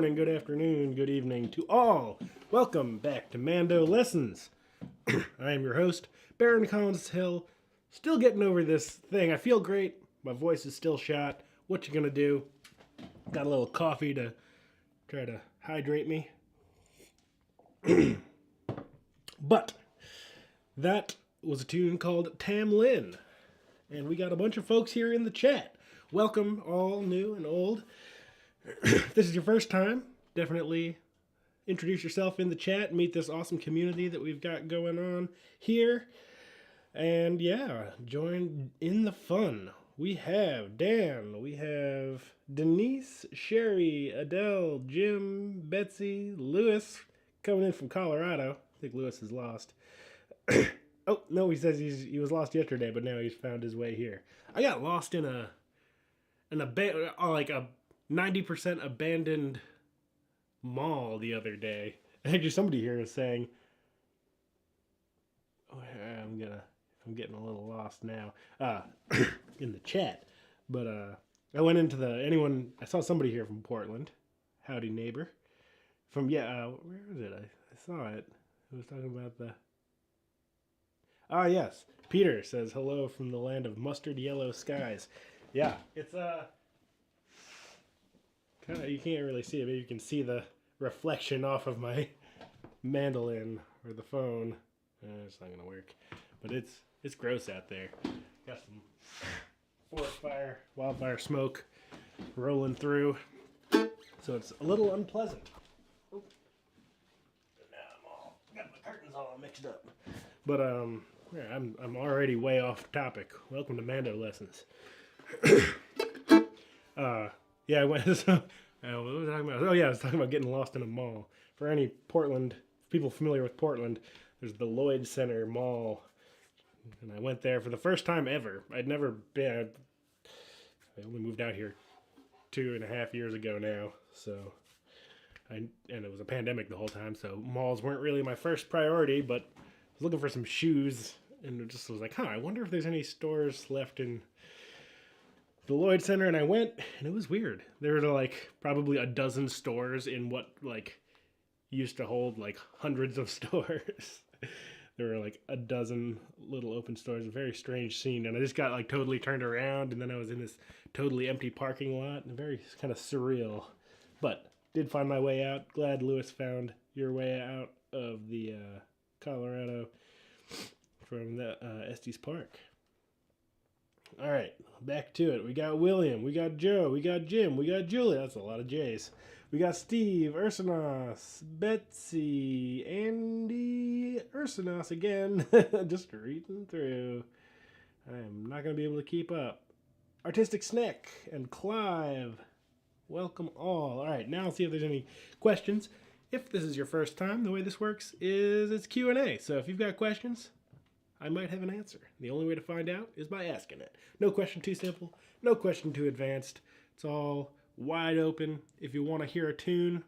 morning, good afternoon, good evening to all. Welcome back to MandoLessons. I am your host, Baron Collins Hill. Still getting over this thing. I feel great. My voice is still shot. What you gonna do? Got a little coffee to try to hydrate me. But that was a tune called Tamlin. And we got a bunch of folks here in the chat. Welcome, all new and old. If this is your first time, definitely introduce yourself in the chat. Meet this awesome community that we've got going on here. And yeah, join in the fun. We have Dan, we have Denise, Sherry, Adele, Jim, Betsy, Lewis, coming in from Colorado. I think Lewis is lost. Oh, no, he says he was lost yesterday, but now he's found his way here. I got lost in a 90% abandoned mall the other day. Actually, somebody here is saying, oh, I'm getting a little lost now, in the chat. But I went into I saw somebody here from Portland. Howdy, neighbor. Where is it? I saw it. It was talking about the... Ah, yes. Peter says, hello from the land of mustard yellow skies. Yeah, it's kind of, you can't really see it, but you can see the reflection off of my mandolin or the phone. It's not gonna work, but it's gross out there. Got some forest fire, wildfire smoke rolling through, so it's a little unpleasant. Oop. Now got my curtains all mixed up. But yeah, I'm already way off topic. Welcome to MandoLessons. Yeah, I went. So, what was I talking about? Oh yeah, I was talking about getting lost in a mall. For any people familiar with Portland, there's the Lloyd Center Mall, and I went there for the first time ever. I'd never been. I only moved out here 2.5 years ago now, and it was a pandemic the whole time, so malls weren't really my first priority. But I was looking for some shoes, and it just was like, I wonder if there's any stores left in the Lloyd Center. And I went, and it was weird. There were probably a dozen stores in what used to hold hundreds of stores. There were a dozen little open stores. A very strange scene. And I just got totally turned around, and then I was in this totally empty parking lot, and very kind of surreal. But did find my way out. Glad Lewis found your way out of the Colorado from the Estes Park. All right, back to it. We got William, we got Joe, we got Jim, we got Julie. That's a lot of J's. We got Steve, Ursanos, Betsy, Andy, Ursanos again. Just reading through. I am not going to be able to keep up. Artistic Snack and Clive. Welcome all. All right, now I'll see if there's any questions. If this is your first time, the way this works is it's Q&A. So if you've got questions, I might have an answer. The only way to find out is by asking it. No question too simple, no question too advanced. It's all wide open. If you want to hear a tune,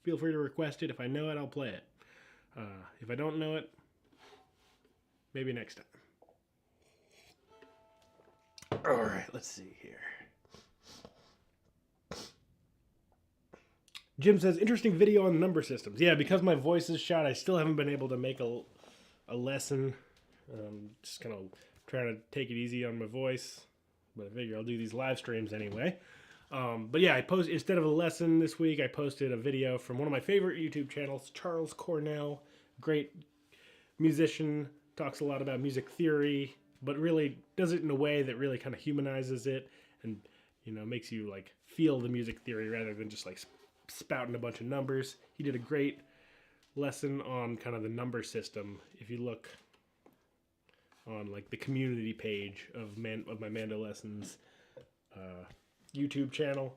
feel free to request it. If I know it, I'll play it. If I don't know it, maybe next time. All right, let's see here. Jim says, interesting video on number systems. Yeah, because my voice is shot, I still haven't been able to make a lesson. Just kind of trying to take it easy on my voice, but I figure I'll do these live streams anyway. But yeah, instead of a lesson this week, I posted a video from one of my favorite YouTube channels, Charles Cornell. Great musician, talks a lot about music theory, but really does it in a way that really kind of humanizes it and, makes you feel the music theory rather than just spouting a bunch of numbers. He did a great lesson on kind of the number system. If you look on the community page of my MandoLessons YouTube channel,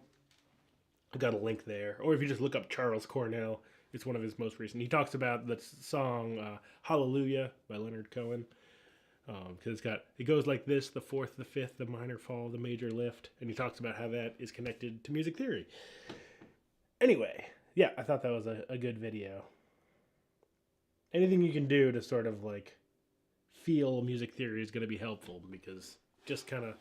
I got a link there. Or if you just look up Charles Cornell, it's one of his most recent. He talks about the song Hallelujah by Leonard Cohen. Because it goes like this: the fourth, the fifth, the minor fall, the major lift. And he talks about how that is connected to music theory. Anyway, yeah, I thought that was a good video. Anything you can do to sort of feel music theory is going to be helpful, because just kind of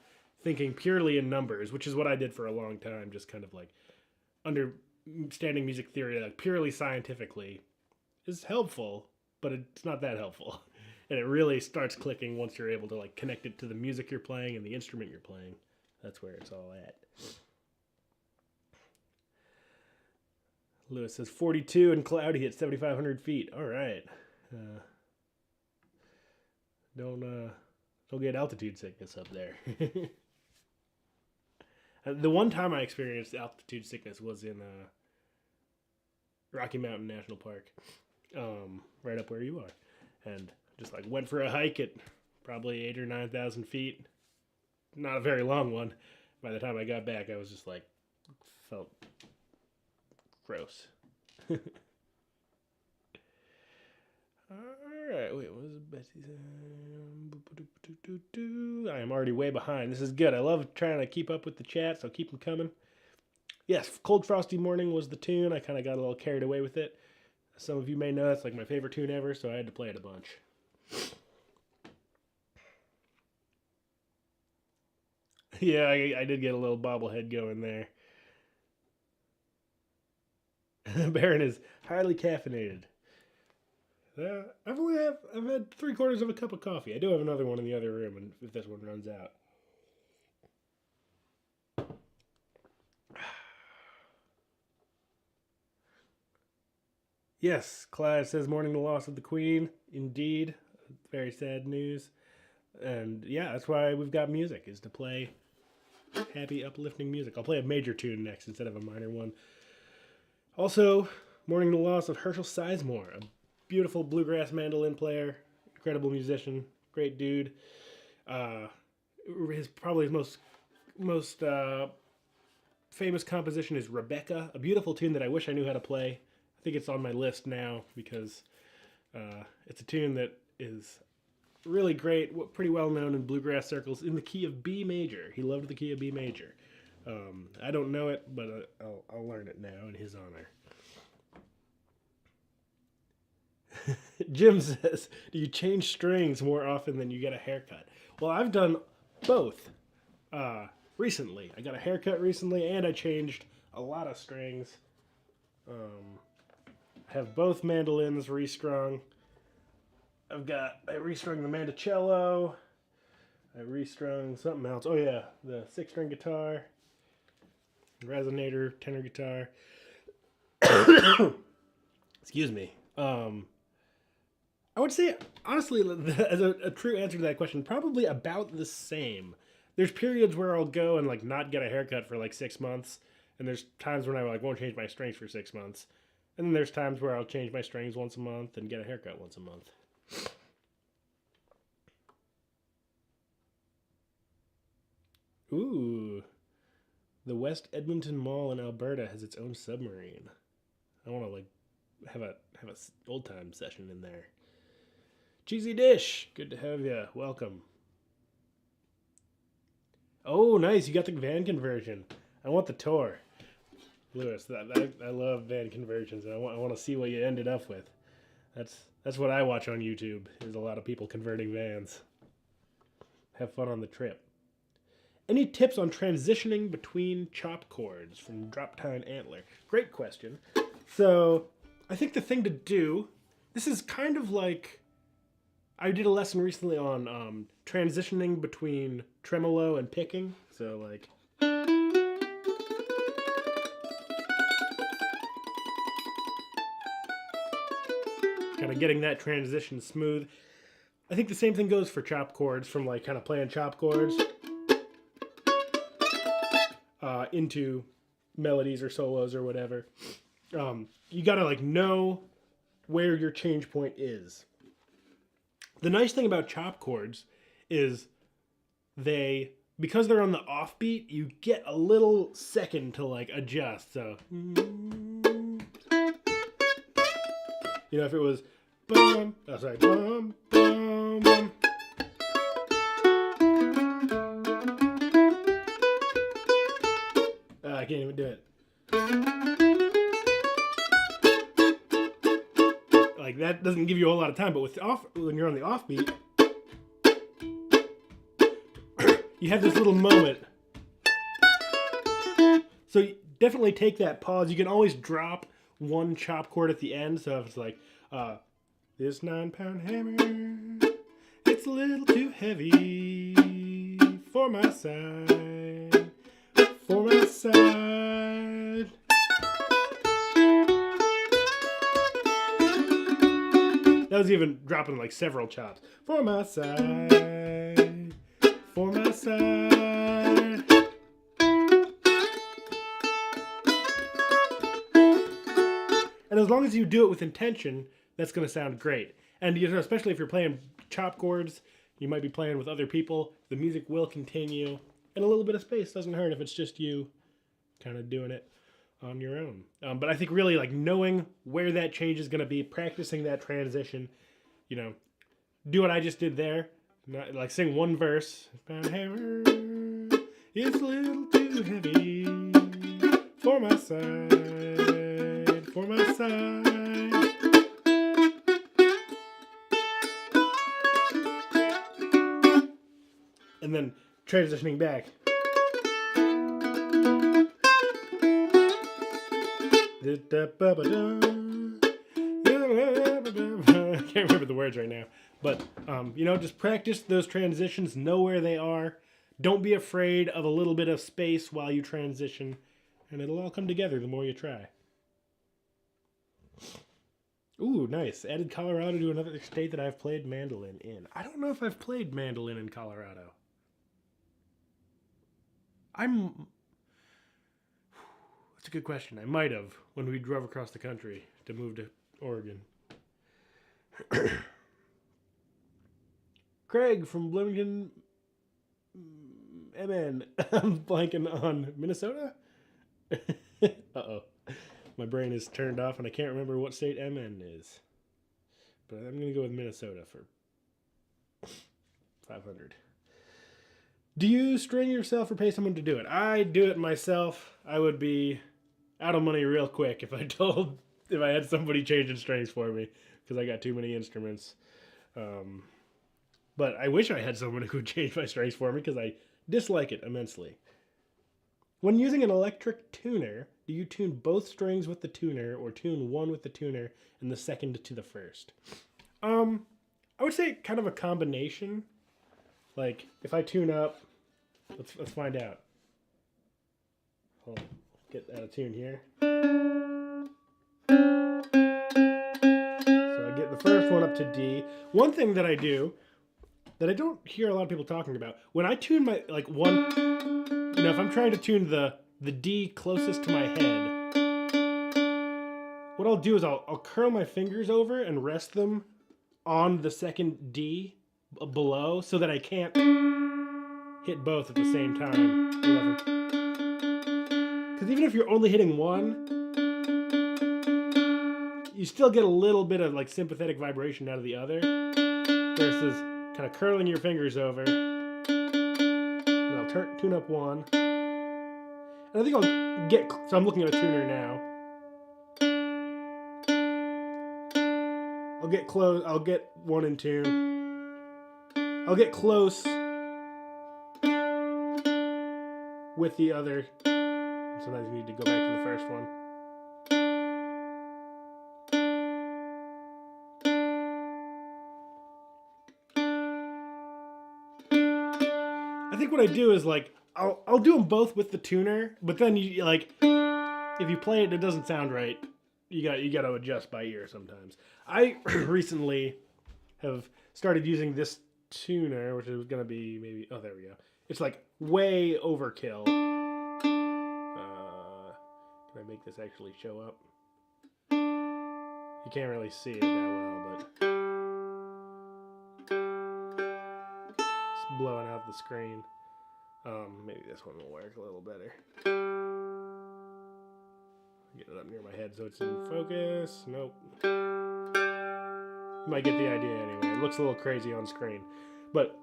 thinking purely in numbers, which is what I did for a long time, just kind of standing music theory, like purely scientifically, is helpful, but it's not that helpful. And it really starts clicking once you're able to like connect it to the music you're playing and the instrument you're playing. That's where it's all at. Lewis says 42 and cloudy at 7,500 feet. All right. Don't get altitude sickness up there. The one time I experienced altitude sickness was in Rocky Mountain National Park, right up where you are, and just like went for a hike at probably 8,000 or 9,000 feet. Not a very long one. By the time I got back, I was just like, felt gross. Alright, wait, what was it Betsy saying? I am already way behind. This is good. I love trying to keep up with the chat, so keep them coming. Yes, Cold Frosty Morning was the tune. I kind of got a little carried away with it. Some of you may know it's like my favorite tune ever, so I had to play it a bunch. Yeah, I did get a little bobblehead going there. Baron is highly caffeinated. I've had 3/4 of a cup of coffee. I do have another one in the other room, and if this one runs out. Yes, Clive says mourning the loss of the Queen. Indeed, very sad news. And yeah, that's why we've got music, is to play happy, uplifting music. I'll play a major tune next instead of a minor one. Also, mourning the loss of Herschel Sizemore, a beautiful bluegrass mandolin player, incredible musician, great dude. His most famous composition is Rebecca, a beautiful tune that I wish I knew how to play. I think it's on my list now because it's a tune that is really great, pretty well known in bluegrass circles, in the key of B major. He loved the key of B major. I don't know it, but I'll learn it now in his honor. Jim says, do you change strings more often than you get a haircut? Well, I've done both recently. I got a haircut recently, and I changed a lot of strings. I have both mandolins restrung. I restrung the mandocello. I restrung something else. Oh yeah, the 6-string guitar. Resonator, tenor guitar. Excuse me. I would say, honestly, as a true answer to that question, probably about the same. There's periods where I'll go and like not get a haircut for like 6 months, and there's times when I like won't change my strings for 6 months, and then there's times where I'll change my strings once a month and get a haircut once a month. Ooh, the West Edmonton Mall in Alberta has its own submarine. I want to like have a old time session in there. Cheesy Dish, good to have you. Welcome. Oh, nice! You got the van conversion. I want the tour, Lewis. I love van conversions, and I want to see what you ended up with. That's what I watch on YouTube. Is a lot of people converting vans. Have fun on the trip. Any tips on transitioning between chop chords from Drop Tine Antler? Great question. So, I think the thing to do, this is kind of like, I did a lesson recently on transitioning between tremolo and picking. So like, kind of getting that transition smooth. I think the same thing goes for chop chords, from like kind of playing chop chords into melodies or solos or whatever. You gotta like know where your change point is. The nice thing about chop chords is because they're on the offbeat, you get a little second to like adjust. So, if it was bum, oh sorry, bum, bum, bum. I can't even do it. Like that doesn't give you a whole lot of time, but when you're on the offbeat, you have this little moment. So definitely take that pause. You can always drop one chop chord at the end. So if it's like, this 9-pound hammer, it's a little too heavy for my side, for my side. That was even dropping like several chops. For my side, for my side. And as long as you do it with intention, that's going to sound great. And you know, especially if you're playing chop chords, you might be playing with other people. The music will continue. And a little bit of space doesn't hurt if it's just you kind of doing it on your own. But I think really like knowing where that change is going to be, practicing that transition, you know, do what I just did there. Not, like sing one verse. Hammer, it's a little too heavy for my side, for my side. And then transitioning back. I can't remember the words right now. But, you know, just practice those transitions. Know where they are. Don't be afraid of a little bit of space while you transition. And it'll all come together the more you try. Ooh, nice. Added Colorado to another state that I've played mandolin in. I don't know if I've played mandolin in Colorado. That's a good question. I might have when we drove across the country to move to Oregon. Craig from Bloomington, MN. I'm blanking on Minnesota? Uh-oh. My brain is turned off and I can't remember what state MN is. But I'm going to go with Minnesota for 500. Do you string yourself or pay someone to do it? I do it myself. I would be out of money real quick if I had somebody changing strings for me because I got too many instruments. But I wish I had someone who would change my strings for me because I dislike it immensely. When using an electric tuner, do you tune both strings with the tuner or tune one with the tuner and the second to the first? I would say kind of a combination. Like if I tune up, let's find out. Hold on, get out of tune here. So I get the first one up to D. One thing that I do that I don't hear a lot of people talking about, when I tune my, like one, you know, if I'm trying to tune the D closest to my head, what I'll do is I'll curl my fingers over and rest them on the second D below so that I can't hit both at the same time. Because even if you're only hitting one, you still get a little bit of like sympathetic vibration out of the other versus kind of curling your fingers over. And I'll tune up one. And I think I'll get, so I'm looking at a tuner now. I'll get close, I'll get one in tune. I'll get close with the other. Sometimes you need to go back to the first one. I think what I do is like, I'll do them both with the tuner, but then you like, if you play it and it doesn't sound right, you got to adjust by ear sometimes. I recently have started using this tuner, which is going to be maybe, oh, there we go. It's like way overkill. Can I make this actually show up? You can't really see it that well, but it's blowing out the screen. Maybe this one will work a little better. Get it up near my head so it's in focus. Nope. You might get the idea anyway. It looks a little crazy on screen. But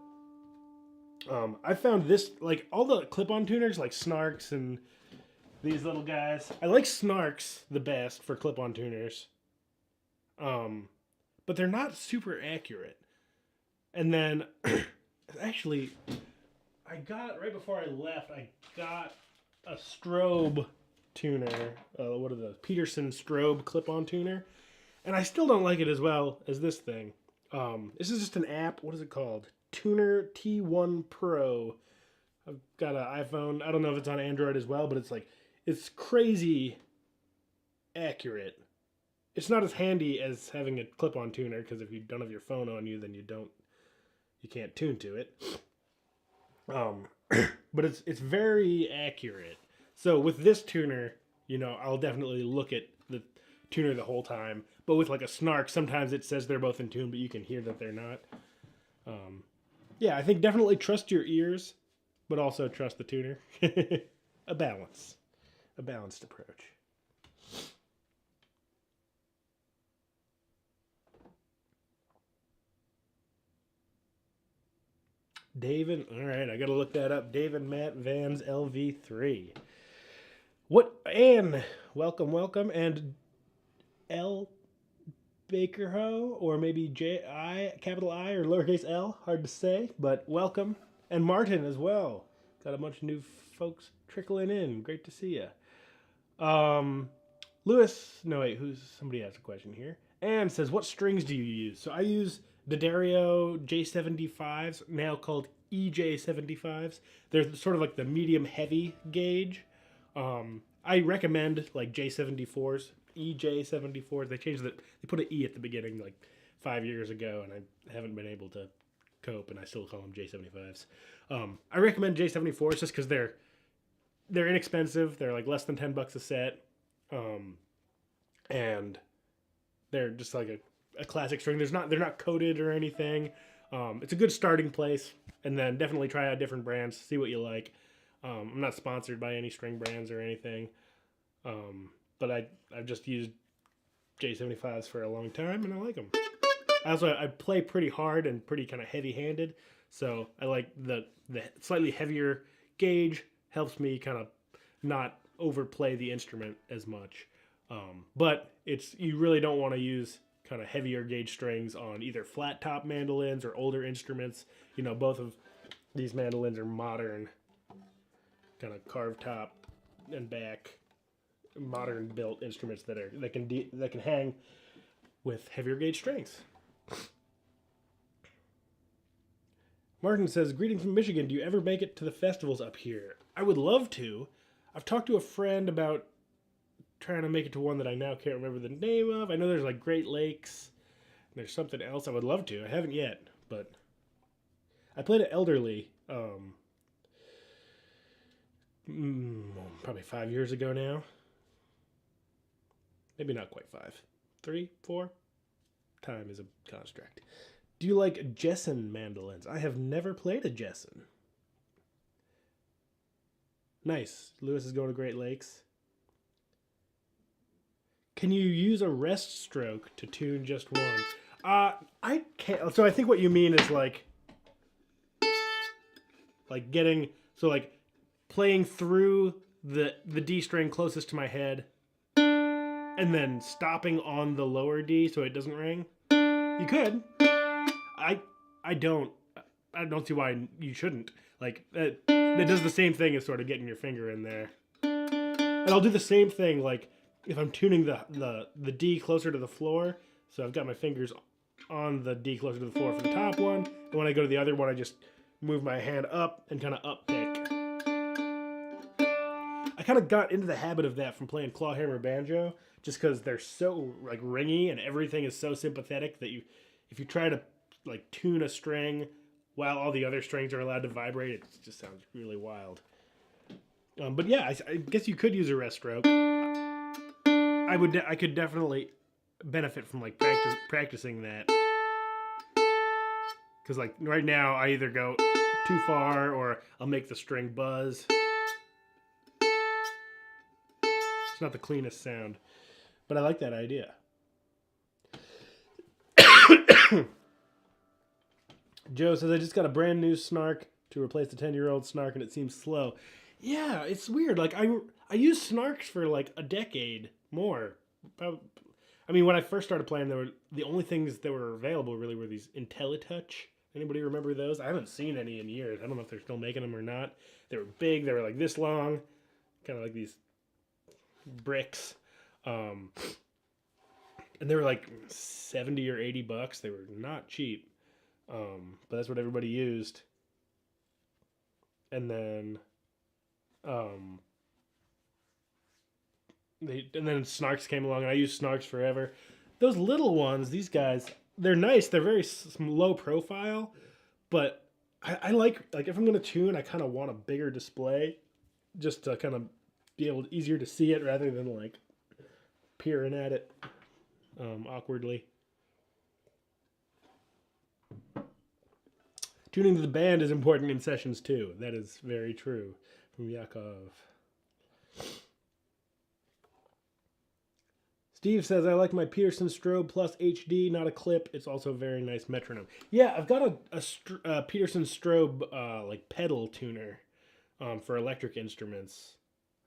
I found this, like all the clip-on tuners like Snarks and these little guys. I like Snarks the best for clip-on tuners. But they're not super accurate. And then actually, I got, right before I left, I got a strobe tuner. What are the Peterson strobe clip-on tuner? And I still don't like it as well as this thing. This is just an app. What is it called? Tuner T1 Pro. I've got an iPhone. I don't know if it's on Android as well, but it's crazy accurate. It's not as handy as having a clip-on tuner, because if you don't have your phone on you, then you can't tune to it. But it's very accurate. So with this tuner, I'll definitely look at the tuner the whole time. But with like a snark, sometimes it says they're both in tune, but you can hear that they're not. Yeah, I think definitely trust your ears, but also trust the tuner. A balanced approach. David, all right, I gotta look that up. David Matt Vans LV3. What, and welcome, and L Baker Ho, or maybe J-I, capital I, or lowercase l, hard to say, but welcome. And Martin as well. Got a bunch of new folks trickling in. Great to see you. Somebody asked a question here. Anne says, what strings do you use? So I use the Dario J75s, now called EJ75s. They're sort of like the medium heavy gauge. I recommend like J74s, EJ74s. They put an E at the beginning like 5 years ago, and I haven't been able to cope, and I still call them J75s. I recommend J74s just because they're inexpensive. They're like less than $10 a set, and they're just like a classic string. They're not coated or anything. It's a good starting place, and then definitely try out different brands, see what you like. I'm not sponsored by any string brands or anything, but I've just used J75s for a long time, and I like them. I play pretty hard and pretty kind of heavy-handed, so I like the slightly heavier gauge. Helps me kind of not overplay the instrument as much. But you really don't want to use kind of heavier gauge strings on either flat top mandolins or older instruments. Both of these mandolins are modern, kind of carved top and back, modern built instruments that can hang with heavier gauge strings. Martin says, greetings from Michigan. Do you ever make it to the festivals up here? I would love to. I've talked to a friend about trying to make it to one that I now can't remember the name of. I know there's like Great Lakes. There's something else I would love to. I haven't yet, but I played at Elderly probably 5 years ago now. Maybe not quite 5. 3, 4? Time is a construct. Do you like Jessen mandolins? I have never played a Jessen. Nice. Lewis is going to Great Lakes. Can you use a rest stroke to tune just one? I can't. So I think what you mean is like playing through the D string closest to my head, and then stopping on the lower D so it doesn't ring. You could. I don't see why you shouldn't. Like that does the same thing as sort of getting your finger in there. And I'll do the same thing like if I'm tuning the D closer to the floor. So I've got my fingers on the D closer to the floor for the top one, and when I go to the other one, I just move my hand up and kind of up pick. I kind of got into the habit of that from playing clawhammer banjo, just because they're so like ringy and everything is so sympathetic that if you try to like tune a string while all the other strings are allowed to vibrate, it just sounds really wild. But yeah, I guess you could use a rest stroke. I could definitely benefit from like practicing that, because like right now I either go too far or I'll make the string buzz. It's not the cleanest sound, but I like that idea. Joe says, I just got a brand new snark to replace the 10-year-old snark and it seems slow. Yeah, it's weird. Like I used snarks for like a decade more. I mean, when I first started playing, the only things that were available really were these IntelliTouch. Anybody remember those? I haven't seen any in years. I don't know if they're still making them or not. They were big. They were like this long, kind of like these bricks. And they were like 70 or $80. They were not cheap. But that's what everybody used. And then Snarks came along, and I used Snarks forever. Those little ones, these guys, they're nice. They're very low profile, but I like if I'm gonna tune, I kind of want a bigger display, just to kind of be able easier to see it rather than like peering at it awkwardly. Tuning to the band is important in sessions too. That is very true. From Yakov. Steve says, I like my Peterson Strobe Plus HD, not a clip. It's also a very nice metronome. Yeah, I've got a Peterson Strobe like pedal tuner for electric instruments.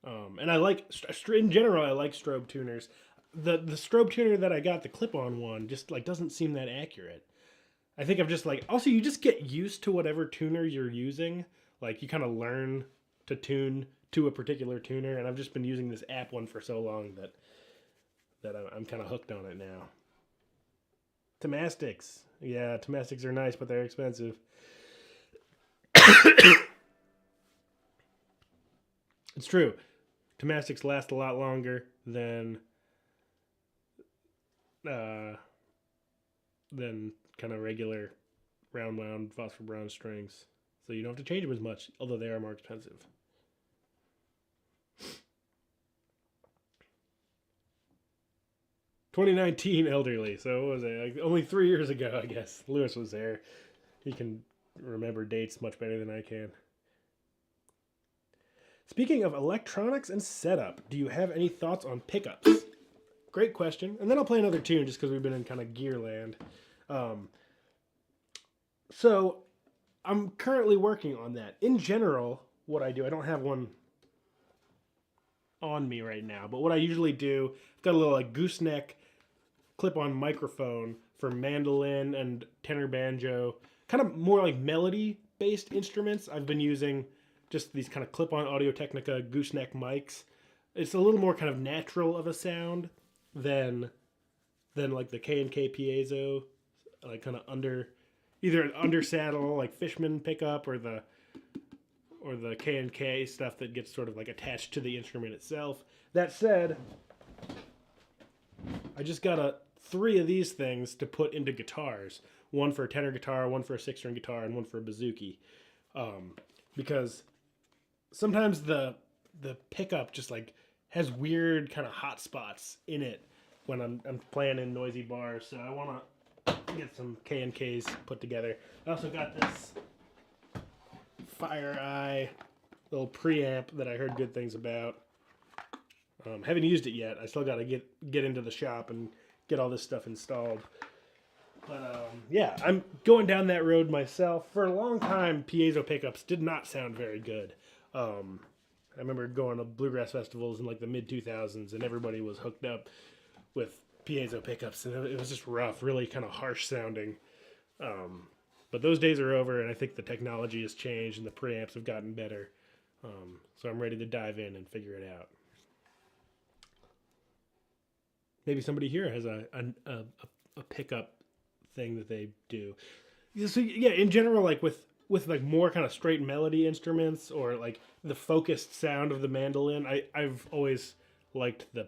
And I like, in general, I like strobe tuners. The strobe tuner that I got, the clip-on one, just like doesn't seem that accurate. I think I'm just like, also you just get used to whatever tuner you're using. Like you kind of learn to tune to a particular tuner, and I've just been using this app one for so long that I'm kind of hooked on it now. Tomastics. Yeah, Tomastics are nice, but they're expensive. It's true. Tomastics last a lot longer than kind of regular round wound phosphor bronze strings. So you don't have to change them as much, although they are more expensive. "2019 elderly." So what was it? Like only 3 years ago, I guess. Lewis was there. He can remember dates much better than I can. Speaking of electronics and setup, do you have any thoughts on pickups? Great question. And then I'll play another tune just because we've been in kind of gear land. So I'm currently working on that. In general, what I do, I don't have one on me right now, but what I usually do, I've got a little like gooseneck clip-on microphone for mandolin and tenor banjo, kind of more like melody-based instruments. I've been using just these kind of clip-on Audio-Technica gooseneck mics. It's a little more kind of natural of a sound than like the K&K piezo, like kind of either an under saddle like Fishman pickup or the K&K stuff that gets sort of like attached to the instrument itself. That said, I just got 3 of these things to put into guitars. One for a tenor guitar, one for a 6-string guitar, and one for a bouzouki. Because sometimes the pickup just like has weird kind of hot spots in it when I'm playing in noisy bars. So I want to get some K&Ks put together. I also got this FireEye little preamp that I heard good things about. Haven't used it yet. I still got to get into the shop and get all this stuff installed. But yeah, I'm going down that road myself. For a long time, piezo pickups did not sound very good. I remember going to bluegrass festivals in like the mid-2000s, and everybody was hooked up with piezo pickups, and it was just rough, really kind of harsh sounding. But those days are over, and I think the technology has changed, and the preamps have gotten better. So I'm ready to dive in and figure it out. Maybe somebody here has a pickup thing that they do. So yeah, in general, like with like more kind of straight melody instruments or like the focused sound of the mandolin, I've always liked the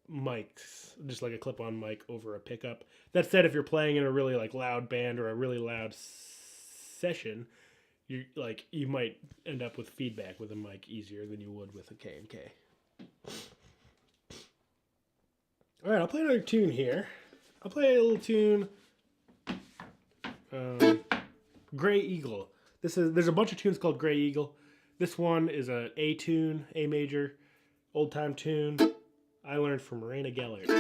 mics, just like a clip-on mic over a pickup. That said, if you're playing in a really like loud band or a really loud session, you might end up with feedback with a mic easier than you would with a K&K. All right, I'll play another tune here. I'll play a little tune, Gray Eagle. There's a bunch of tunes called Gray Eagle. This one is an A tune, A major, old time tune. I learned from Raina Gellert.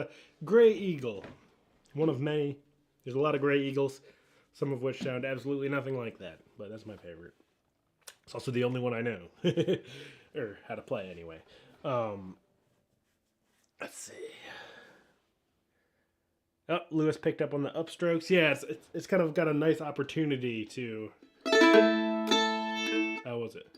a gray eagle. One of many. There's a lot of gray eagles, some of which sound absolutely nothing like that, but that's my favorite. It's also the only one I know. Or how to play, anyway. Let's see. Oh, Lewis picked up on the upstrokes. Yeah, it's kind of got a nice opportunity to... How was it?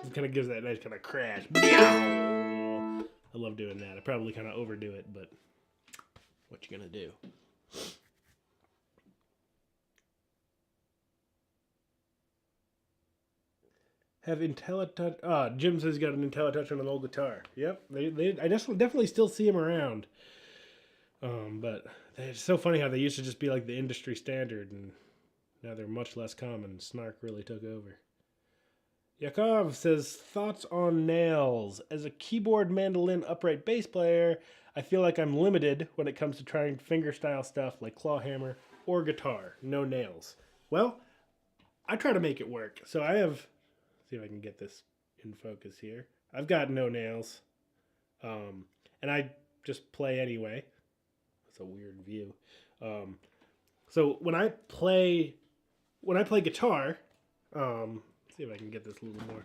It kind of gives that nice kind of crash. I love doing that. I probably kind of overdo it, but what you gonna do? Have IntelliTouch. Jim says he's got an IntelliTouch on an old guitar. Yep, I definitely still see them around. But it's so funny how they used to just be like the industry standard, and now they're much less common. Snark really took over. Yakov says, thoughts on nails. As a keyboard, mandolin, upright bass player, I feel like I'm limited when it comes to trying fingerstyle stuff like clawhammer or guitar. No nails. Well, I try to make it work. So I have... See if I can get this in focus here. I've got no nails. And I just play anyway. That's a weird view. So when I play guitar, see if I can get this a little more.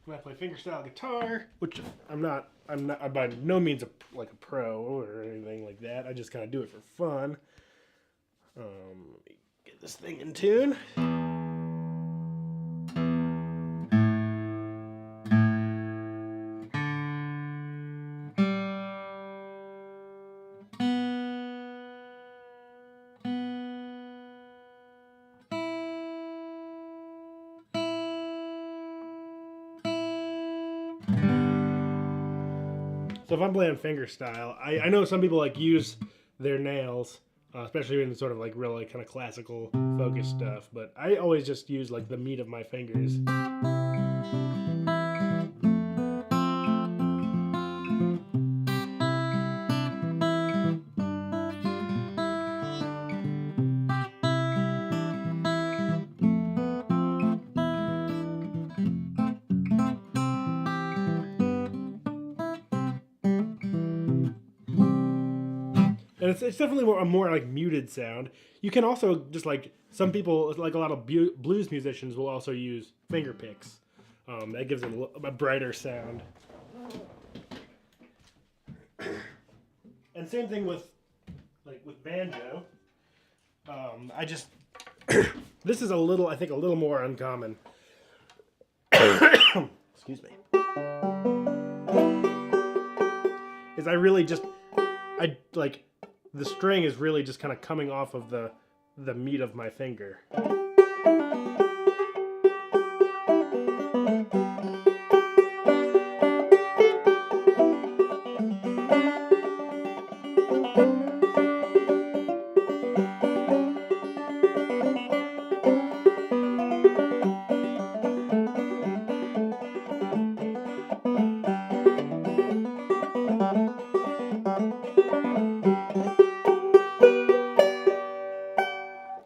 When I play fingerstyle guitar, which I'm by no means like a pro or anything like that. I just kind of do it for fun. Let me get this thing in tune. So if I'm playing fingerstyle, I know some people like use their nails, especially in sort of like real like kind of classical focus stuff, but I always just use like the meat of my fingers. And it's definitely a more like muted sound. You can also just like some people, like a lot of blues musicians, will also use finger picks. That gives it a brighter sound. And same thing with banjo. I just this is I think a little more uncommon. Excuse me. Is I like. The string is really just kind of coming off of the meat of my finger.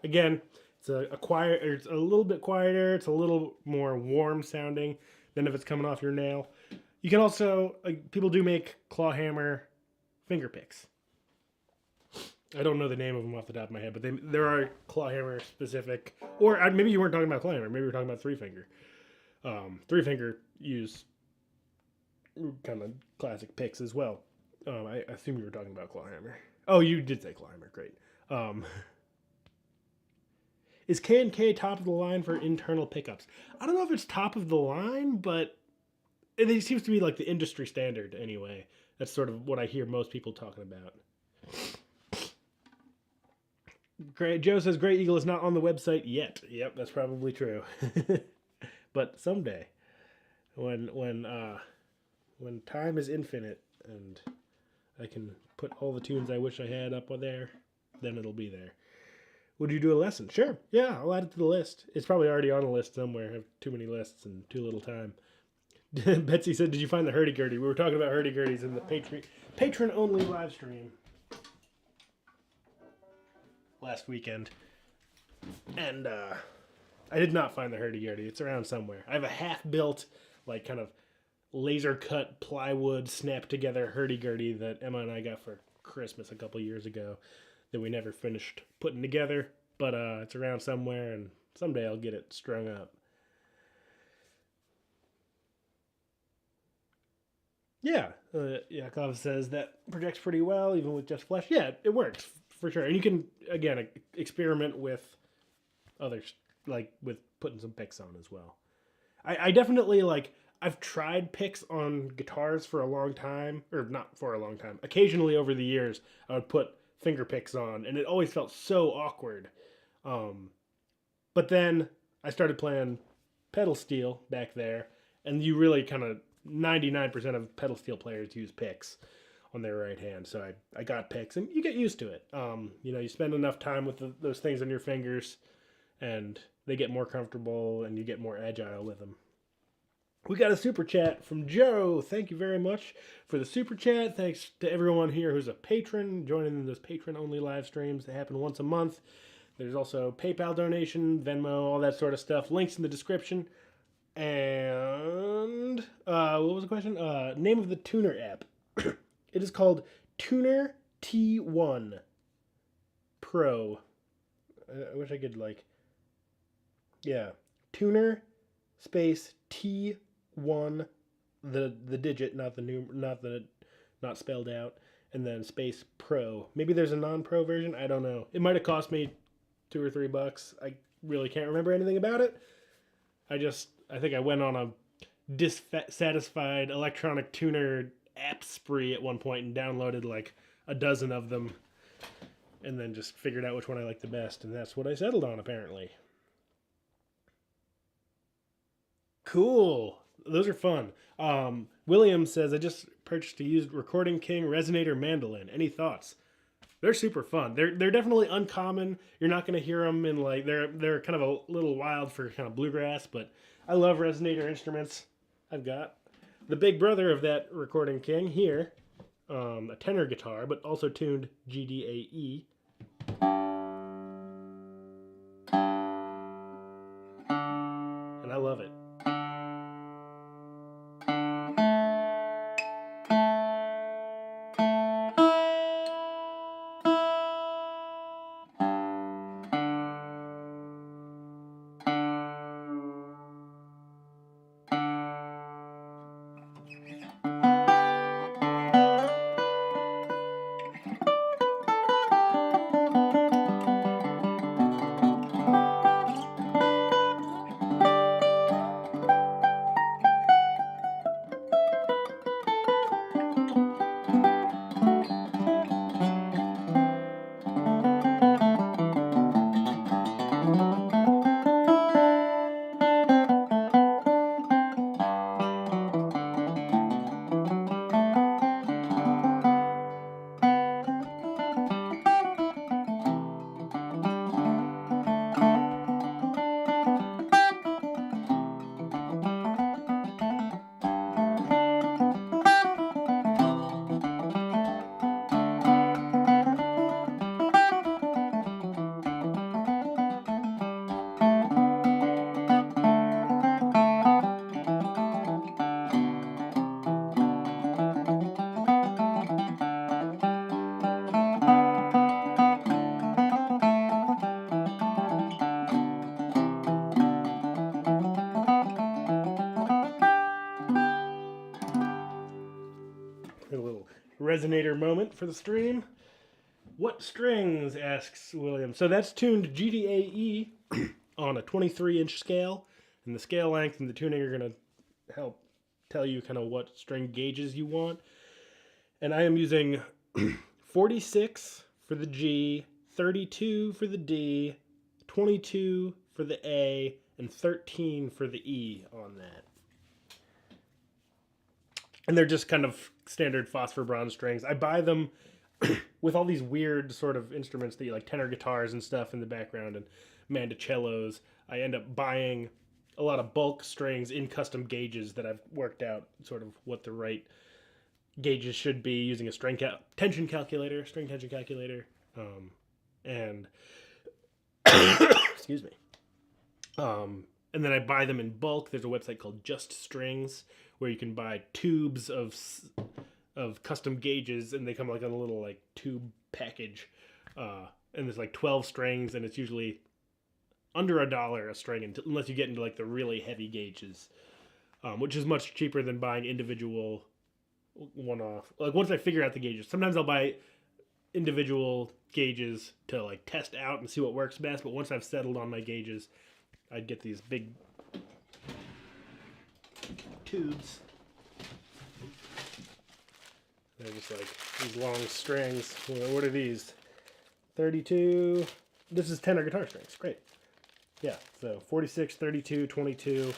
Again, it's it's a little bit quieter. It's a little more warm sounding than if it's coming off your nail. You can also, people do make clawhammer finger picks. I don't know the name of them off the top of my head, but there are clawhammer specific, or maybe you weren't talking about clawhammer. Maybe you were talking about three finger. Three finger use kind of classic picks as well. I assume you were talking about clawhammer. Oh, you did say clawhammer. Great. Is K&K top of the line for internal pickups? I don't know if it's top of the line, but it seems to be like the industry standard anyway. That's sort of what I hear most people talking about. Joe says Grey Eagle is not on the website yet. Yep, that's probably true. But someday, when time is infinite and I can put all the tunes I wish I had up on there, then it'll be there. Would you do a lesson? Sure. Yeah, I'll add it to the list. It's probably already on a list somewhere. I have too many lists and too little time. Betsy said, "Did you find the hurdy-gurdy?" We were talking about hurdy-gurdies in the patron-only live stream last weekend, and I did not find the hurdy-gurdy. It's around somewhere. I have a half-built, like kind of laser-cut plywood, snap-together hurdy-gurdy that Emma and I got for Christmas a couple years ago that we never finished putting together, but it's around somewhere, and someday I'll get it strung up. Yeah, Yakov says that projects pretty well, even with just flesh. Yeah, it works for sure. And you can, again, experiment with others, like with putting some picks on as well. I definitely, like, I've tried picks on guitars for a long time, or not for a long time. Occasionally over the years, I would put finger picks on, and it always felt so awkward. But then I started playing pedal steel back there, and you really kind of 99% of pedal steel players use picks on their right hand. So I got picks, and you get used to it. You spend enough time with those things on your fingers, and they get more comfortable, and you get more agile with them. We got a super chat from Joe. Thank you very much for the super chat. Thanks to everyone here who's a patron, joining in those patron-only live streams that happen once a month. There's also PayPal donation, Venmo, all that sort of stuff. Links in the description. And what was the question? Name of the tuner app. It is called Tuner T1 Pro. I wish I could Tuner space T1, the digit, not spelled out, and then space Pro. Maybe there's a non-pro version. I don't know. It might have cost me $2 or $3. I really can't remember anything about it. I think I went on a dissatisfied electronic tuner app spree at one point and downloaded like a dozen of them, and then just figured out which one I liked the best, and that's what I settled on, apparently. Cool. Those are fun. William says, I just purchased a used Recording King Resonator mandolin. Any thoughts? They're super fun. They're definitely uncommon. You're not going to hear them in they're kind of a little wild for kind of bluegrass, but I love Resonator instruments. I've got the big brother of that Recording King here, a tenor guitar, but also tuned GDAE. And I love it. Resonator moment for the stream. What strings, asks William. So that's tuned GDAE on a 23-inch scale, and the scale length and the tuning are going to help tell you kind of what string gauges you want. And I am using 46 for the G, 32 for the D, 22 for the A, and 13 for the E on that. And they're just kind of standard phosphor bronze strings. I buy them with all these weird sort of instruments that you like, tenor guitars and stuff in the background and mandocellos. I end up buying a lot of bulk strings in custom gauges that I've worked out sort of what the right gauges should be using a string tension calculator, and excuse me. And then I buy them in bulk. There's a website called Just Strings where you can buy tubes of custom gauges, and they come like on a little like tube package. And there's like 12 strings, and it's usually under $1 a string unless you get into like the really heavy gauges, which is much cheaper than buying individual one-off. Like once I figure out the gauges, sometimes I'll buy individual gauges to like test out and see what works best. But once I've settled on my gauges, I'd get these big tubes. They're just like these long strings. What are these? 32. This is tenor guitar strings. Great. Yeah, so 46, 32, 22,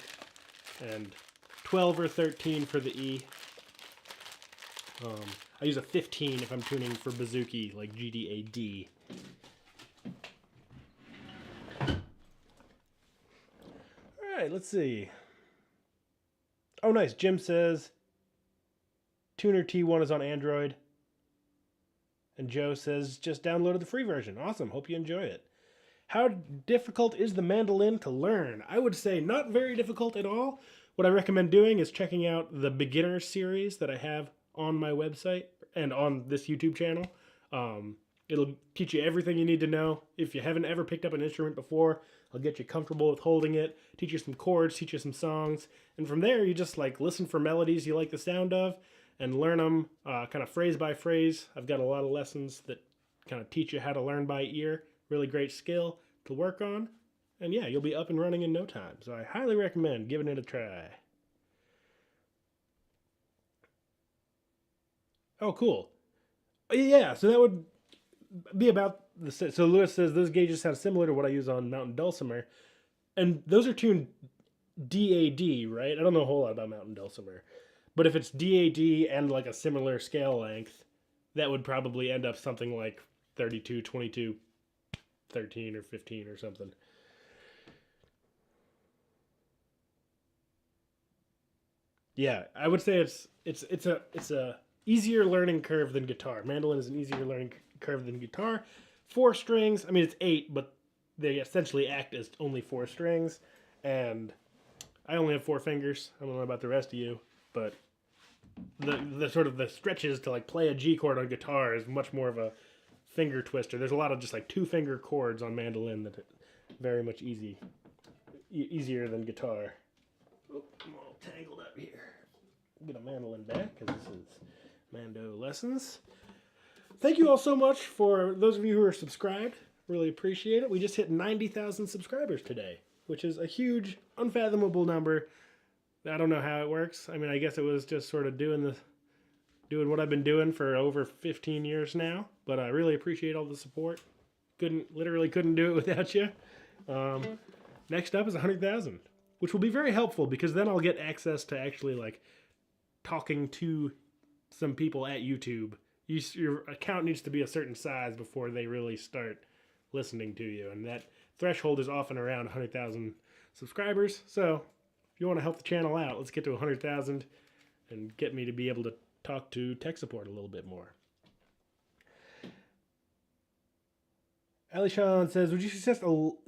and 12 or 13 for the E. I use a 15 if I'm tuning for bouzouki, like GDAD. Alright, let's see. Oh, nice. Jim says Tuner T1 is on Android. And Joe says just downloaded the free version. Awesome. Hope you enjoy it. How difficult is the mandolin to learn? I would say not very difficult at all. What I recommend doing is checking out the beginner series that I have on my website and on this YouTube channel. It'll teach you everything you need to know. If you haven't ever picked up an instrument before, I'll get you comfortable with holding it, teach you some chords, teach you some songs, and from there you just like listen for melodies you like the sound of and learn them kind of phrase by phrase. I've got a lot of lessons that kind of teach you how to learn by ear. Really great skill to work on. And yeah, you'll be up and running in no time. So I highly recommend giving it a try. Oh, cool. Yeah, so that would be about the... So Lewis says those gauges sound similar to what I use on Mountain Dulcimer. And those are tuned DAD, right? I don't know a whole lot about Mountain Dulcimer. But if it's DAD and like a similar scale length, that would probably end up something like 32, 22, 13 or 15 or something. Yeah, I would say it's a easier learning curve than guitar. Mandolin is an easier learning curve than guitar. 4 strings. I mean, it's 8, but they essentially act as only 4 strings. And I only have 4 fingers. I don't know about the rest of you, but the sort of the stretches to like play a G chord on guitar is much more of a finger twister. There's a lot of just like 2-finger chords on mandolin that are very much easier than guitar. Oh, I'm all tangled up here. Get a mandolin back because this is MandoLessons. Thank you all so much for those of you who are subscribed. Really appreciate it. We just hit 90,000 subscribers today, which is a huge, unfathomable number. I don't know how it works. I mean, I guess it was just sort of doing what I've been doing for over 15 years now, but I really appreciate all the support. Literally couldn't do it without you. Next up is 100,000, which will be very helpful because then I'll get access to actually like talking to some people at YouTube. Your account needs to be a certain size before they really start listening to you, and that threshold is often around 100,000 subscribers. So if you want to help the channel out, let's get to 100,000 and get me to be able to talk to tech support a little bit more. Alishan says, would you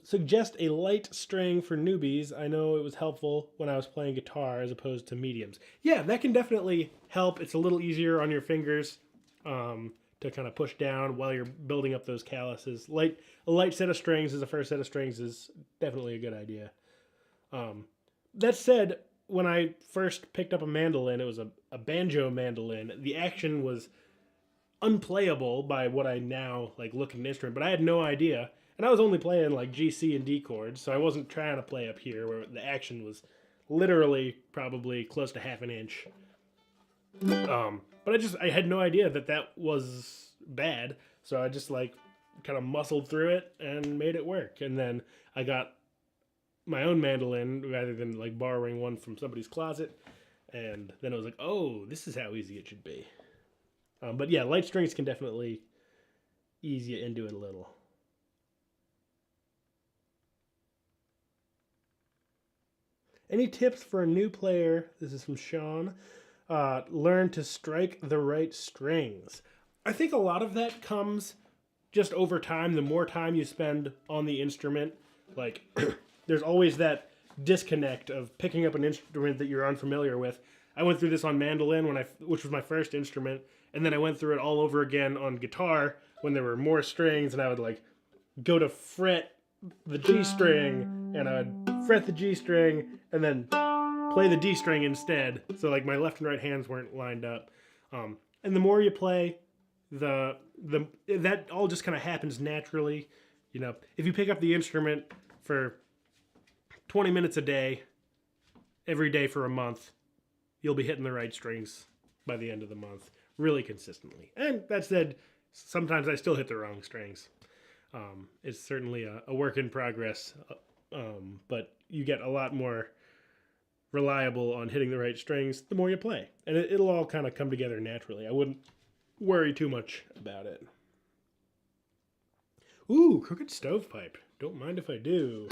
suggest a light string for newbies? I know it was helpful when I was playing guitar as opposed to mediums. Yeah, that can definitely help. It's a little easier on your fingers to kind of push down while you're building up those calluses. A light set of strings as a first set of strings is definitely a good idea. That said, when I first picked up a mandolin, it was a banjo mandolin. The action was unplayable by what I now like look at an instrument, but I had no idea, and I was only playing like G, C, and D chords, so I wasn't trying to play up here where the action was literally probably close to half an inch. But I had no idea that was bad, so I just like kind of muscled through it and made it work. And then I got my own mandolin rather than like borrowing one from somebody's closet, and then I was like, oh, this is how easy it should be. But yeah, light strings can definitely ease you into it a little. Any tips for a new player? This is from Sean. Learn to strike the right strings. I think a lot of that comes just over time. The more time you spend on the instrument, like there's always that disconnect of picking up an instrument that you're unfamiliar with. I went through this on mandolin which was my first instrument, and then I went through it all over again on guitar when there were more strings, and I would like go to fret the G string, and I would fret the G string, and then play the D string instead. So like my left and right hands weren't lined up. And the more you play, that all just kind of happens naturally. You know, if you pick up the instrument for 20 minutes a day, every day for a month, you'll be hitting the right strings by the end of the month, really consistently. And that said, sometimes I still hit the wrong strings. It's certainly a work in progress, but you get a lot more reliable on hitting the right strings the more you play. And it'll all kind of come together naturally. I wouldn't worry too much about it. Ooh, crooked stovepipe. Don't mind if I do.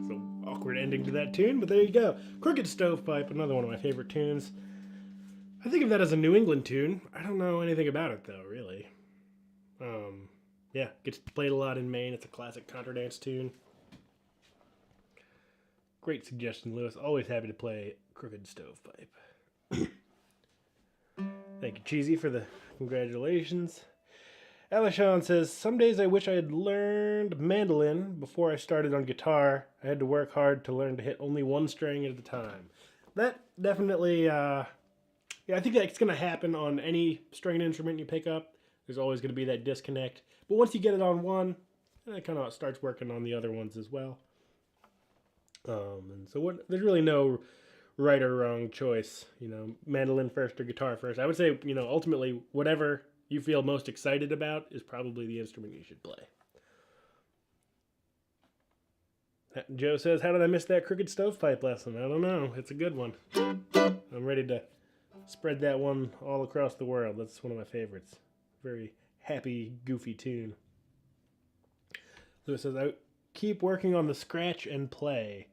So awkward ending to that tune, but there you go. Crooked Stovepipe, another one of my favorite tunes. I think of that as a New England tune. I don't know anything about it though, really. Yeah, gets played a lot in Maine. It's a classic conterdance tune. Great suggestion, Lewis. Always happy to play Crooked Stovepipe. Thank you, Cheesy, for the congratulations. Alishon says, some days I wish I had learned mandolin before I started on guitar. I had to work hard to learn to hit only one string at a time. That definitely, yeah, I think that's going to happen on any stringed instrument you pick up. There's always going to be that disconnect. But once you get it on one, it kind of starts working on the other ones as well. And so there's really no right or wrong choice, you know, mandolin first or guitar first. I would say, you know, ultimately, whatever you feel most excited about is probably the instrument you should play. Joe says, how did I miss that Crooked Stovepipe lesson? I don't know. It's a good one. I'm ready to spread that one all across the world. That's one of my favorites. Very happy, goofy tune. Lewis says, I keep working on the scratch and play.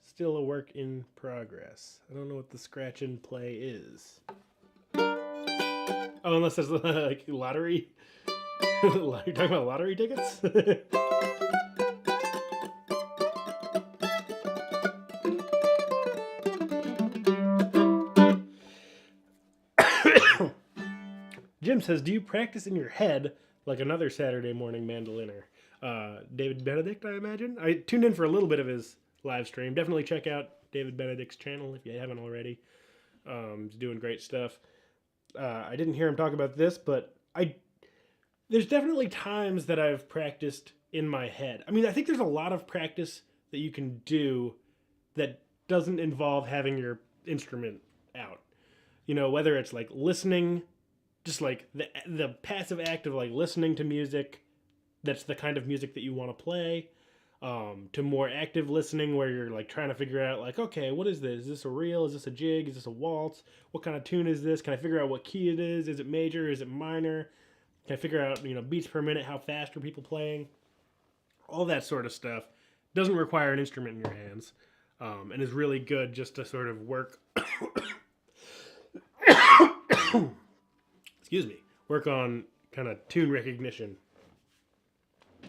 Still a work in progress. I don't know what the scratch and play is. Oh, unless there's like lottery. You're talking about lottery tickets? Tim says, do you practice in your head like another Saturday morning mandoliner? David Benedict, I imagine. I tuned in for a little bit of his live stream. Definitely check out David Benedict's channel if you haven't already. He's doing great stuff. I didn't hear him talk about this, but there's definitely times that I've practiced in my head. I mean, I think there's a lot of practice that you can do that doesn't involve having your instrument out. You know, whether it's like listening, just like the passive act of like listening to music that's the kind of music that you want to play, to more active listening where you're like trying to figure out like, okay, what is this? Is this a reel? Is this a jig? Is this a waltz? What kind of tune is this? Can I figure out what key it is? Is it major? Is it minor? Can I figure out, beats per minute? How fast are people playing? All that sort of stuff doesn't require an instrument in your hands, and is really good just to sort of work. Excuse me. Work on kind of tune recognition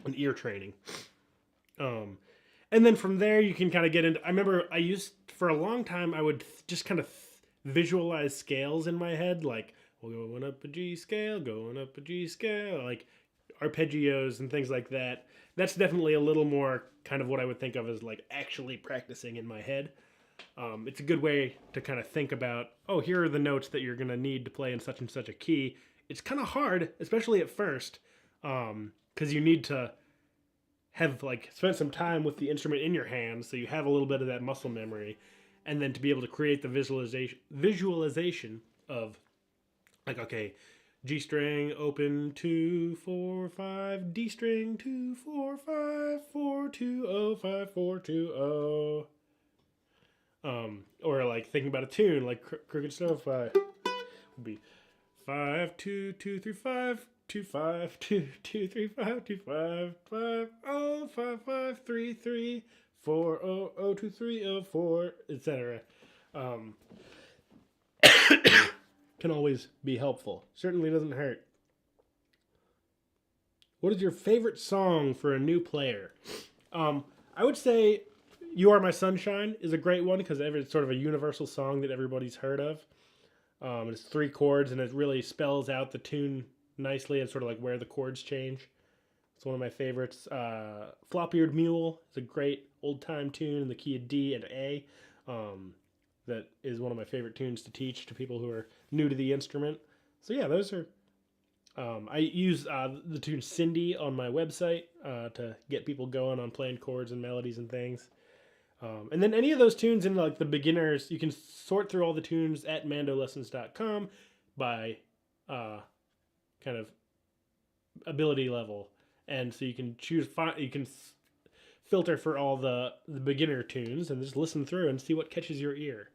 and ear training. And then from there you can kind of get into, I remember for a long time, I would just kind of visualize scales in my head, like, well, going up a G scale, going up a G scale, like arpeggios and things like that. That's definitely a little more kind of what I would think of as like actually practicing in my head. It's a good way to kind of think about, oh, here are the notes that you're going to need to play in such and such a key. It's kind of hard, especially at first, because you need to have like spent some time with the instrument in your hands, so you have a little bit of that muscle memory, and then to be able to create the visualization of like, okay, G string open 2 4 5, D string 2 4 5 4 2 0 5 4 2 0. Or like thinking about a tune like Crooked Snowfly would be 5 2 2 3 5 2 5 2 2 3 5 2 5 5 0 5 5 3 3 4 0 0 2 3 0 4, etc. Can always be helpful. Certainly doesn't hurt. What is your favorite song for a new player? I would say You Are My Sunshine is a great one because it's sort of a universal song that everybody's heard of. It's 3 chords and it really spells out the tune nicely and sort of like where the chords change. It's one of my favorites. Flop-Eared Mule is a great old-time tune in the key of D and A. That is one of my favorite tunes to teach to people who are new to the instrument. So yeah, those are... I use the tune Cindy on my website to get people going on playing chords and melodies and things. And then any of those tunes in like the beginners, you can sort through all the tunes at MandoLessons.com by kind of ability level. And so you can filter for all the beginner tunes and just listen through and see what catches your ear.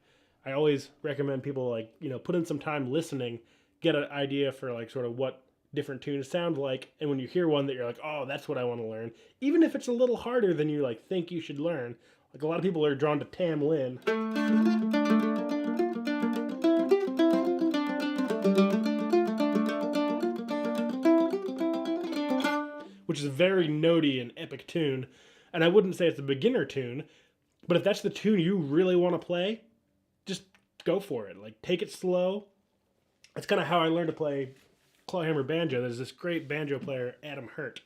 I always recommend people like, put in some time listening, get an idea for like sort of what different tunes sound like. And when you hear one that you're like, oh, that's what I want to learn, even if it's a little harder than you like think you should learn. Like a lot of people are drawn to Tam Lin. Which is a very notey and epic tune. And I wouldn't say it's a beginner tune, but if that's the tune you really want to play, just go for it. Like, take it slow. That's kind of how I learned to play clawhammer banjo. There's this great banjo player, Adam Hurt.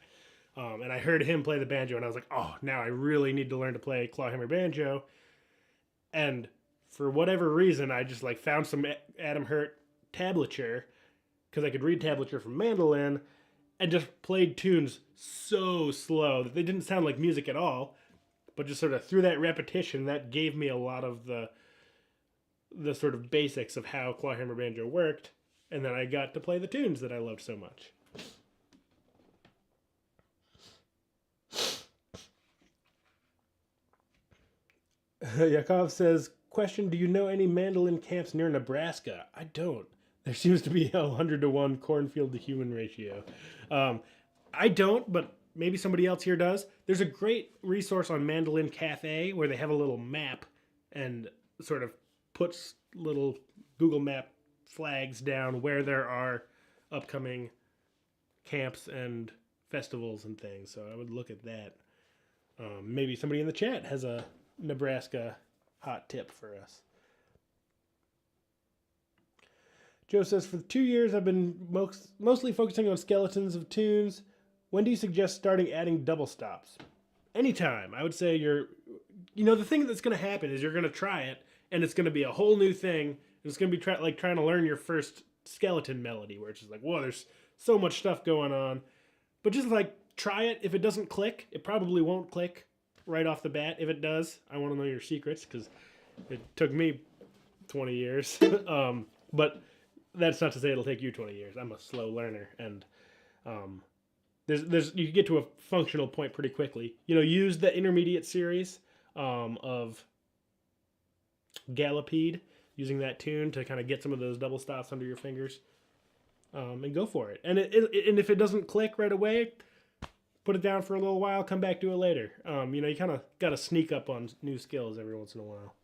And I heard him play the banjo, and I was like, oh, now I really need to learn to play clawhammer banjo. And for whatever reason, I just like found some Adam Hurt tablature, because I could read tablature from mandolin, and just played tunes so slow that they didn't sound like music at all, but just sort of through that repetition, that gave me a lot of the sort of basics of how clawhammer banjo worked, and then I got to play the tunes that I loved so much. Yakov says, question, do you know any mandolin camps near Nebraska? I don't. There seems to be a 100-to-1 cornfield to human ratio. I don't, but maybe somebody else here does. There's a great resource on Mandolin Cafe where they have a little map and sort of puts little Google Map flags down where there are upcoming camps and festivals and things. So I would look at that. Maybe somebody in the chat has a Nebraska hot tip for us. Joe says, for 2 years I've been mostly focusing on skeletons of tunes. When do you suggest starting adding double stops? Anytime. I would say the thing that's going to happen is you're going to try it, and it's going to be a whole new thing. It's going to be trying to learn your first skeleton melody, where it's just like, whoa, there's so much stuff going on. But just like try it. If it doesn't click, it probably won't click right off the bat. If it does, I want to know your secrets, because it took me 20 years. But that's not to say it'll take you 20 years. I'm a slow learner, and you get to a functional point pretty quickly. Use the intermediate series of Gallopede, using that tune to kind of get some of those double stops under your fingers, and go for it. And and if it doesn't click right away, put it down for a little while, come back to it later. You kind of got to sneak up on new skills every once in a while.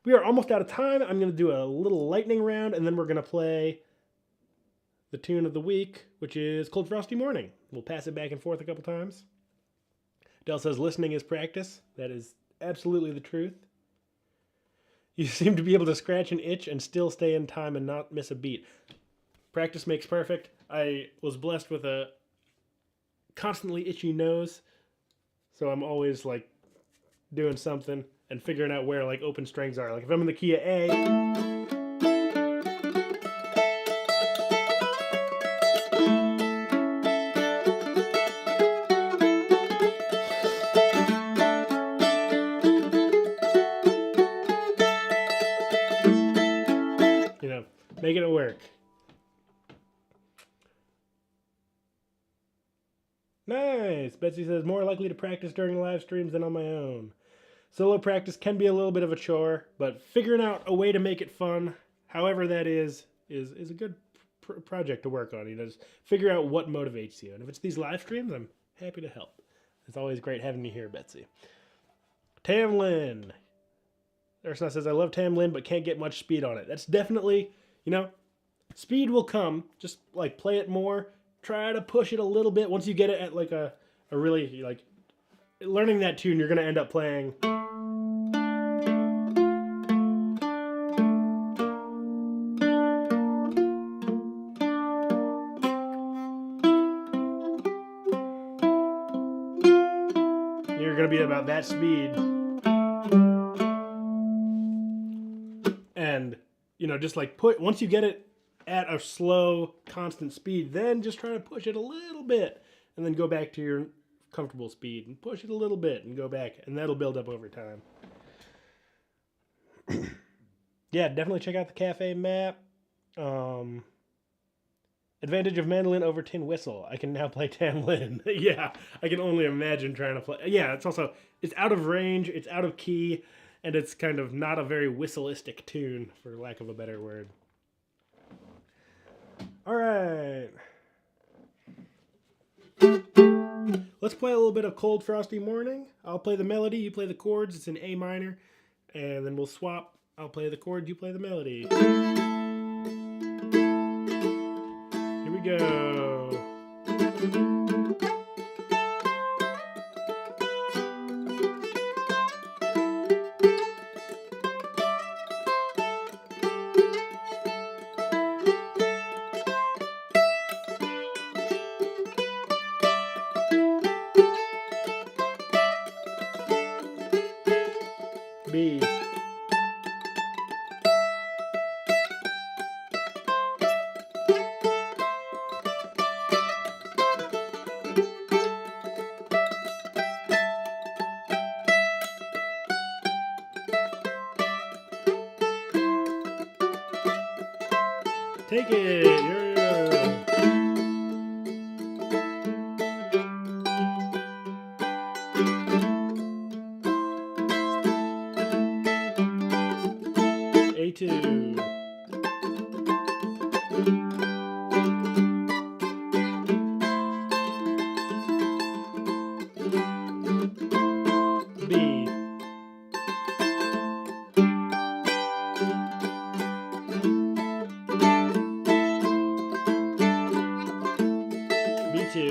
We are almost out of time. I'm going to do a little lightning round, and then we're going to play the tune of the week, which is Cold Frosty Morning. We'll pass it back and forth a couple times. Dell says listening is practice. That is absolutely the truth. You seem to be able to scratch an itch and still stay in time and not miss a beat. Practice makes perfect. I was blessed with a constantly itchy nose, so I'm always like doing something and figuring out where like open strings are. Like if I'm in the key of A, making it work. Nice. Betsy says more likely to practice during live streams than on my own. Solo practice can be a little bit of a chore, but figuring out a way to make it fun, however that is a good project to work on. Just figure out what motivates you. And if it's these live streams, I'm happy to help. It's always great having you here, Betsy. Tamlin. Ursula says, I love Tamlin, but can't get much speed on it. That's definitely, speed will come. Just like play it more. Try to push it a little bit. Once you get it at like a really like learning that tune, you're going to end up playing. You're going to be about that speed. And, just like once you get it at a slow, constant speed, then just try to push it a little bit and then go back to your comfortable speed and push it a little bit and go back, and that'll build up over time. Yeah, definitely check out the cafe map. Advantage of mandolin over tin whistle. I can now play Tamlin. Yeah, I can only imagine trying to play. Yeah, it's out of range, it's out of key, and it's kind of not a very whistleistic tune, for lack of a better word. All right. Let's play a little bit of Cold Frosty Morning. I'll play the melody, you play the chords. It's in A minor. And then we'll swap. I'll play the chord, you play the melody. Here we go. B. Take it. A2. B. B2.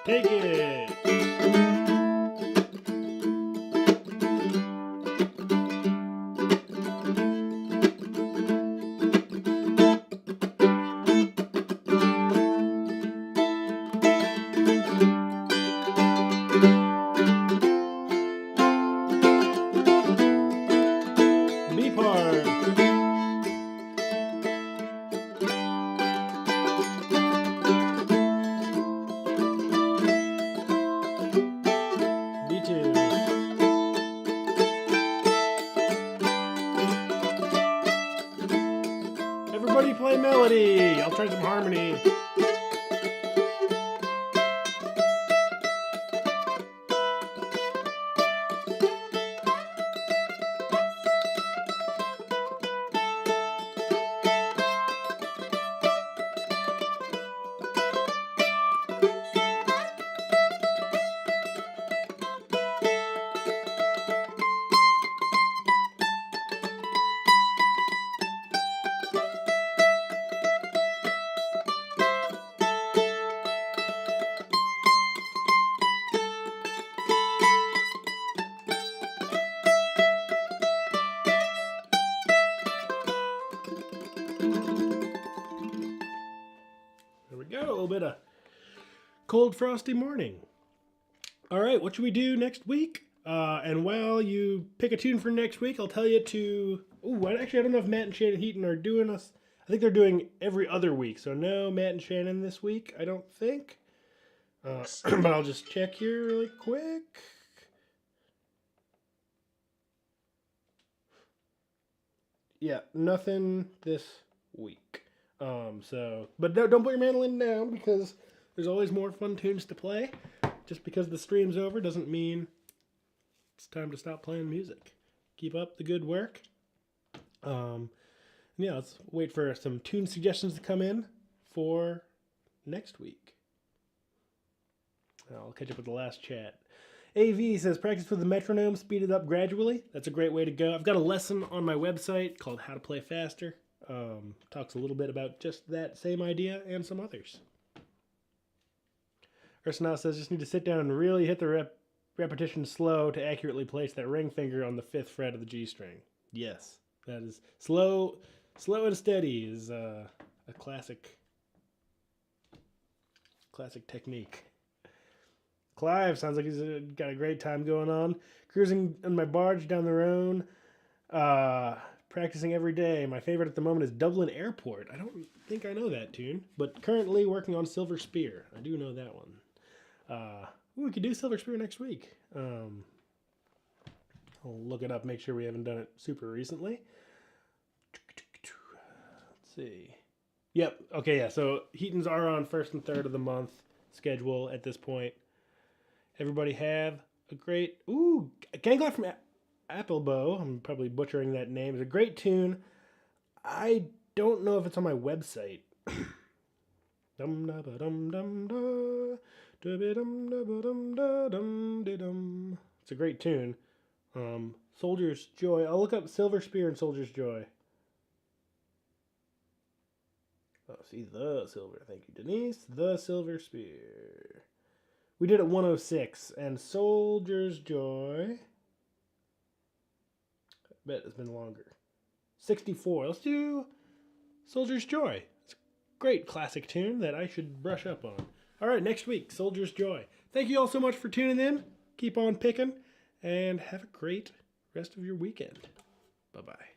Take it. B part. B2. Everybody play melody. I'll try some harmony. There we go, a little bit of cold, frosty morning. All right, what should we do next week? And while you pick a tune for next week, I'll tell you to... Ooh, actually, I don't know if Matt and Shannon Heaton are doing us... I think they're doing every other week, so no Matt and Shannon this week, I don't think. But I'll just check here really quick. Yeah, nothing this week. But don't put your mandolin down because there's always more fun tunes to play. Just because the stream's over doesn't mean it's time to stop playing music. Keep up the good work. Yeah, let's wait for some tune suggestions to come in for next week. I'll catch up with the last chat. AV says, practice with the metronome, speed it up gradually. That's a great way to go. I've got a lesson on my website called How to Play Faster. Talks a little bit about just that same idea and some others. Resonator says, just need to sit down and really hit the repetition slow to accurately place that ring finger on the 5th fret of the G string. Yes, that is slow and steady is a classic technique. Clive sounds like he's got a great time going on. Cruising on my barge down the Rhone. Practicing every day. My favorite at the moment is Dublin Airport. I don't think I know that tune, but currently working on Silver Spear. I do know that one. We could do Silver Spear next week. I'll look it up, make sure we haven't done it super recently. Let's see. Yep. Okay, yeah. So Heatons are on 1st and 3rd of the month schedule at this point. Everybody have a great... Ooh, Gangler from Applebow. I'm probably butchering that name. It's a great tune. I don't know if it's on my website. It's a great tune. Soldier's Joy. I'll look up Silver Spear and Soldier's Joy. Oh, see, the silver. Thank you, Denise. The Silver Spear. We did it 106, and Soldier's Joy. I bet it's been longer. 64. Let's do Soldier's Joy. It's a great classic tune that I should brush up on. All right, next week, Soldier's Joy. Thank you all so much for tuning in. Keep on picking, and have a great rest of your weekend. Bye-bye.